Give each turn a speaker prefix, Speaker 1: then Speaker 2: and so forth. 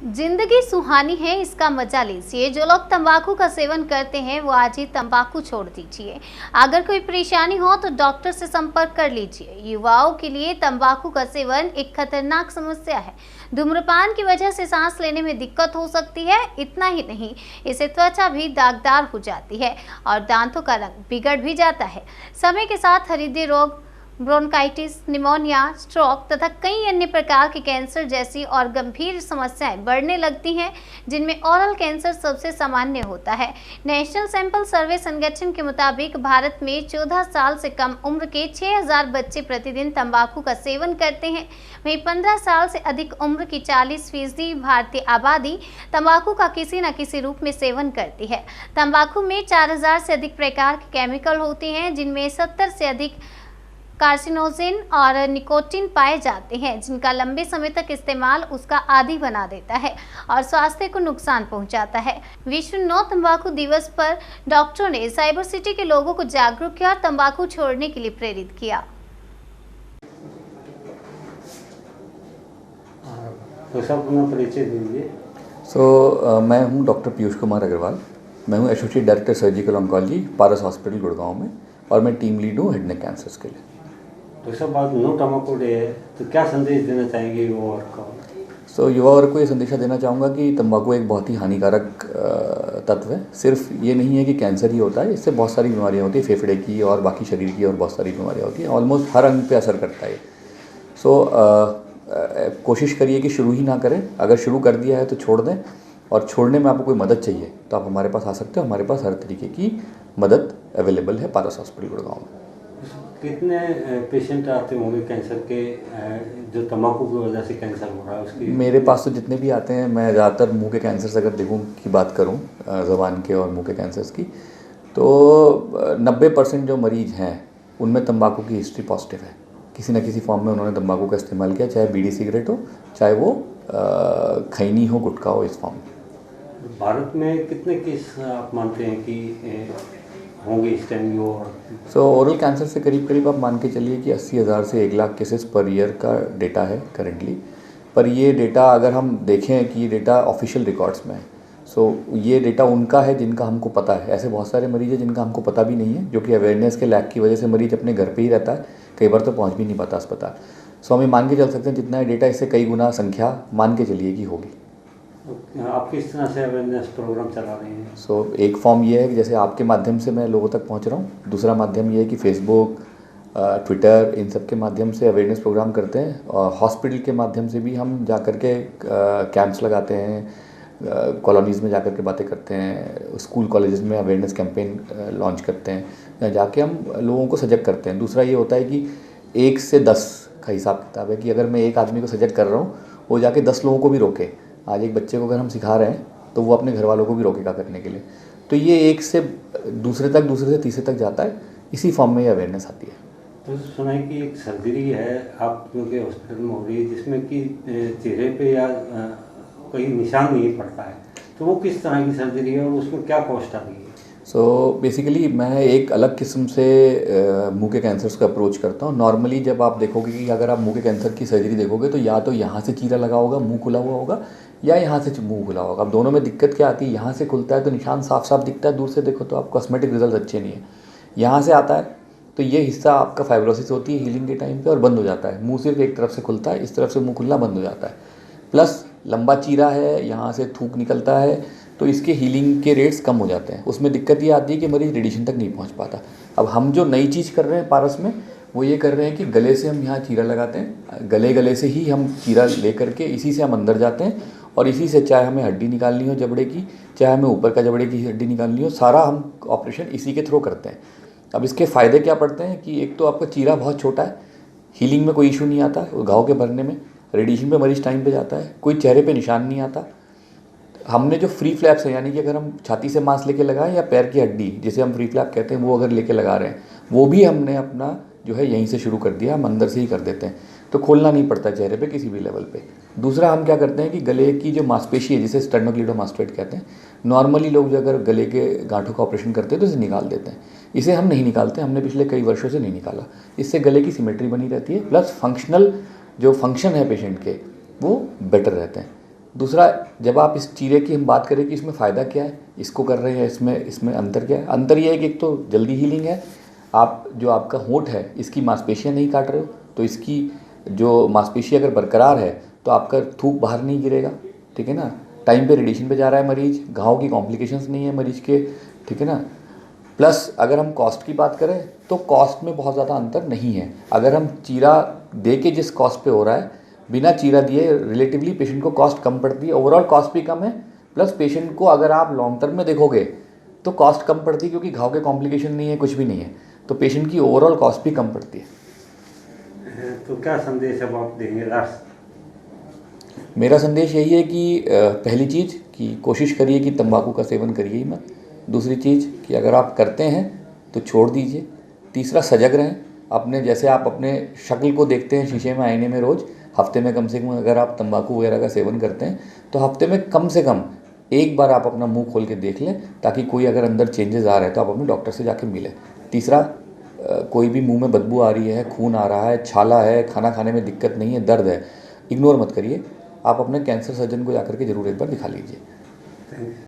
Speaker 1: जिंदगी सुहानी है, इसका मजा लीजिए। जो लोग तंबाकू का सेवन करते हैं वो आज ही तंबाकू छोड़ दीजिए। अगर कोई परेशानी हो तो डॉक्टर से संपर्क कर लीजिए। युवाओं के लिए तंबाकू का सेवन एक खतरनाक समस्या है। धूम्रपान की वजह से सांस लेने में दिक्कत हो सकती है। इतना ही नहीं, इससे त्वचा भी दागदार हो जाती है और दांतों का रंग बिगड़ भी जाता है। समय के साथ हृदय रोग, ब्रोंकाइटिस, निमोनिया, स्ट्रोक तथा कई अन्य प्रकार के कैंसर जैसी और गंभीर समस्याएं बढ़ने लगती हैं, जिनमें ओरल कैंसर सबसे सामान्य होता है। नेशनल सैंपल सर्वे संगठन के मुताबिक भारत में 14 साल से कम उम्र के 6000 बच्चे प्रतिदिन तंबाकू का सेवन करते हैं। वहीं 15 साल से अधिक उम्र की 40% भारतीय आबादी तंबाकू का किसी न किसी रूप में सेवन करती है। तंबाकू में 4000 से अधिक प्रकार के केमिकल होते हैं, जिनमें 70 से अधिक कार्सिनोजेन और निकोटीन पाए जाते हैं, जिनका लंबे समय तक इस्तेमाल उसका आदी बना देता है और स्वास्थ्य को नुकसान पहुंचाता है। विश्व नो तंबाकू दिवस पर डॉक्टरों ने साइबर सिटी के लोगों को जागरूक किया और तंबाकू छोड़ने के लिए प्रेरित किया।
Speaker 2: तो सब अपना परिचय दीजिए।
Speaker 3: मैं हूं डॉक्टर पीयूष कुमार अग्रवाल। मैं हूं एसोसिएट डायरेक्टर सर्जिकल ऑन्कोलॉजी पारस हॉस्पिटल गुड़गांव में, और मैं टीम लीड हूं हेड नेक कैंसर्स के लिए।
Speaker 2: तो सब बात नो तंबाकू डे है, तो क्या संदेश देना चाहेंगे युवा वर्ग को?
Speaker 3: युवा वर्ग को ये संदेशा देना चाहूँगा कि तंबाकू एक बहुत ही हानिकारक तत्व है। सिर्फ ये नहीं है कि कैंसर ही होता है, इससे बहुत सारी बीमारियाँ होती है, फेफड़े की और बाकी शरीर की और बहुत सारी बीमारियाँ होती हैं। ऑलमोस्ट हर अंग पे असर करता है। कोशिश करिए कि शुरू ही ना करें। अगर शुरू कर दिया है तो छोड़ दें, और छोड़ने में आपको कोई मदद चाहिए तो आप हमारे पास आ सकते हो। हमारे पास हर तरीके की मदद अवेलेबल है पारस हॉस्पिटल गुड़गांव में।
Speaker 2: कितने पेशेंट आते होंगे कैंसर के, जो तंबाकू की वजह से कैंसर हो रहा है उसकी?
Speaker 3: मेरे पास तो जितने भी आते हैं, मैं ज़्यादातर मुंह के कैंसर से अगर देखूँ की बात करूँ, ज़बान के और मुंह के कैंसर्स की, तो 90% जो मरीज़ हैं उनमें तंबाकू की हिस्ट्री पॉजिटिव है। किसी न किसी फॉर्म में उन्होंने तंबाकू का इस्तेमाल किया, चाहे बीड़ी सिगरेट हो, चाहे वो खैनी हो, गुटखा हो, इस फॉर्म में।
Speaker 2: भारत में कितने केस आप मानते हैं कि होंगे इस टाइम?
Speaker 3: ओरल कैंसर से करीब करीब आप मान के चलिए कि 80,000 से 1 लाख केसेस पर ईयर का डेटा है करेंटली। पर ये डेटा अगर हम देखें कि ये डेटा ऑफिशियल रिकॉर्ड्स में है, ये डेटा उनका है जिनका हमको पता है। ऐसे बहुत सारे मरीज़ हैं जिनका हमको पता भी नहीं है, जो कि अवेयरनेस के लैक की वजह से मरीज़ अपने घर पे ही रहता है, कई बार तो पहुंच भी नहीं पाता अस्पताल। हमें मान के चल सकते हैं जितना है डेटा, इससे कई गुना संख्या मान के चलिए कि होगी।
Speaker 2: आप किस तरह से अवेयरनेस प्रोग्राम चला रहे हैं?
Speaker 3: एक फॉर्म ये है कि जैसे आपके माध्यम से मैं लोगों तक पहुंच रहा हूं। दूसरा माध्यम ये है कि फेसबुक, ट्विटर, इन सब के माध्यम से अवेयरनेस प्रोग्राम करते हैं। और हॉस्पिटल के माध्यम से भी हम जा कर के कैंप्स लगाते हैं, कॉलोनीज़ में जा कर के बातें करते हैं, स्कूल कॉलेजेस में अवेयरनेस कैंपेन लॉन्च करते हैं, जहाँ जाके हम लोगों को सजग करते हैं। दूसरा ये होता है कि 1 से 10 का हिसाब किताब है कि अगर मैं एक आदमी को सजग कर रहा हूँ, वो जाके 10 लोगों को भी रोके। आज एक बच्चे को अगर हम सिखा रहे हैं तो वो अपने घर वालों को भी रोकेगा करने के लिए। तो ये एक से दूसरे तक, दूसरे से तीसरे तक जाता है। इसी फॉर्म में ये अवेयरनेस आती है।
Speaker 2: तो सुना है कि एक सर्जरी है आप लोगों के हॉस्पिटल में हो रही है, जिसमें कि चेहरे पे या कहीं निशान नहीं पड़ता है, तो वो किस तरह की सर्जरी है और उसमें क्या कॉस्ट आ रही है?
Speaker 3: बेसिकली मैं एक अलग किस्म से मुंह के कैंसर्स को अप्रोच करता हूँ। नॉर्मली जब आप देखोगे कि अगर आप मुंह के कैंसर की सर्जरी देखोगे तो या तो यहाँ से चीरा लगा होगा, मुंह खुला हुआ होगा, या यहाँ से मुंह खुला होगा। अब दोनों में दिक्कत क्या आती है? यहाँ से खुलता है तो निशान साफ साफ दिखता है, दूर से देखो तो आप कॉस्मेटिक रिजल्ट अच्छे नहीं है। यहाँ से आता है तो ये हिस्सा आपका फाइब्रोसिस होती है हीलिंग के टाइम पे और बंद हो जाता है। मुंह सिर्फ एक तरफ से खुलता है, इस तरफ से मुंह खुलना बंद हो जाता है। प्लस लंबा चीरा है, यहाँ से थूक निकलता है, तो इसके हीलिंग के रेट्स कम हो जाते हैं। उसमें दिक्कत ये आती है कि मरीज़ रेडिएशन तक नहीं पहुँच पाता। अब हम जो नई चीज़ कर रहे हैं पारस में, वो ये कर रहे हैं कि गले से हम यहाँ चीरा लगाते हैं। गले से ही हम चीरा ले करके इसी से हम अंदर जाते हैं, और इसी से चाहे हमें हड्डी निकालनी हो जबड़े की, चाहे हमें ऊपर का जबड़े की हड्डी निकालनी हो, सारा हम ऑपरेशन इसी के थ्रू करते हैं। अब इसके फ़ायदे क्या पड़ते हैं कि एक तो आपका चीरा बहुत छोटा है, हीलिंग में कोई इशू नहीं आता, घाव के भरने में, रेडिएशन पे मरीज़ टाइम पे जाता है, कोई चेहरे पे निशान नहीं आता। हमने जो फ्री फ्लैप्स है, यानी कि अगर हम छाती से मांस लेके लगाएं या पैर की हड्डी जिसे हम फ्री फ्लैप कहते हैं, वो अगर लेके लगा रहे हैं, वो भी हमने अपना जो है यहीं से शुरू कर दिया। हम अंदर से ही कर देते हैं, तो खोलना नहीं पड़ता चेहरे पे किसी भी लेवल पे। दूसरा हम क्या करते हैं कि गले की जो मांसपेशी है, जिसे स्टेर्नोक्लीडोमास्टोइड कहते हैं, नॉर्मली लोग जो अगर गले के गांठों का ऑपरेशन करते हैं तो इसे निकाल देते हैं। इसे हम नहीं निकालते, हमने पिछले कई वर्षों से नहीं निकाला। इससे गले की सिमेट्री बनी रहती है, प्लस फंक्शनल जो फंक्शन है पेशेंट के वो बेटर रहते हैं। दूसरा, जब आप इस चीरे की हम बात करें कि इसमें फ़ायदा क्या है, इसको कर रहे हैं, इसमें अंतर क्या है? अंतर ये है कि एक तो जल्दी हीलिंग है, आप जो आपका होंठ है इसकी मांसपेशियाँ नहीं काट रहे हो, तो इसकी जो मांसपेशी अगर बरकरार है तो आपका थूक बाहर नहीं गिरेगा, ठीक है ना। टाइम पे रेडिएशन पे जा रहा है मरीज़, घाव की कॉम्प्लिकेशंस नहीं है मरीज़ के, ठीक है ना। प्लस अगर हम कॉस्ट की बात करें तो कॉस्ट में बहुत ज़्यादा अंतर नहीं है। अगर हम चीरा दे के जिस कॉस्ट पे हो रहा है, बिना चीरा दिए रिलेटिवली पेशेंट को कॉस्ट कम पड़ती है, ओवरऑल कॉस्ट भी कम है। प्लस पेशेंट को अगर आप लॉन्ग टर्म में देखोगे तो कॉस्ट कम पड़ती है, क्योंकि घाव के कॉम्प्लिकेशन नहीं है, कुछ भी नहीं है, तो पेशेंट की ओवरऑल कॉस्ट भी कम पड़ती है।
Speaker 2: तो क्या संदेश अब आप देंगे लास्ट?
Speaker 3: मेरा संदेश यही है कि पहली चीज़ कि कोशिश करिए कि तंबाकू का सेवन करिए ही मत। दूसरी चीज़ कि अगर आप करते हैं तो छोड़ दीजिए। तीसरा, सजग रहें अपने, जैसे आप अपने शक्ल को देखते हैं शीशे में, आईने में रोज़, हफ्ते में कम से कम अगर आप तंबाकू वगैरह का सेवन करते हैं तो हफ्ते में कम से कम एक बार आप अपना मुंह खोल के देख लें, ताकि कोई अगर अंदर चेंजेस आ रहे हैं तो आप अपने डॉक्टर से जाके मिलें। तीसरा, कोई भी मुंह में बदबू आ रही है, खून आ रहा है, छाला है, खाना खाने में दिक्कत नहीं है, दर्द है, इग्नोर मत करिए, आप अपने कैंसर सर्जन को जाकर के ज़रूर एक बार दिखा लीजिए।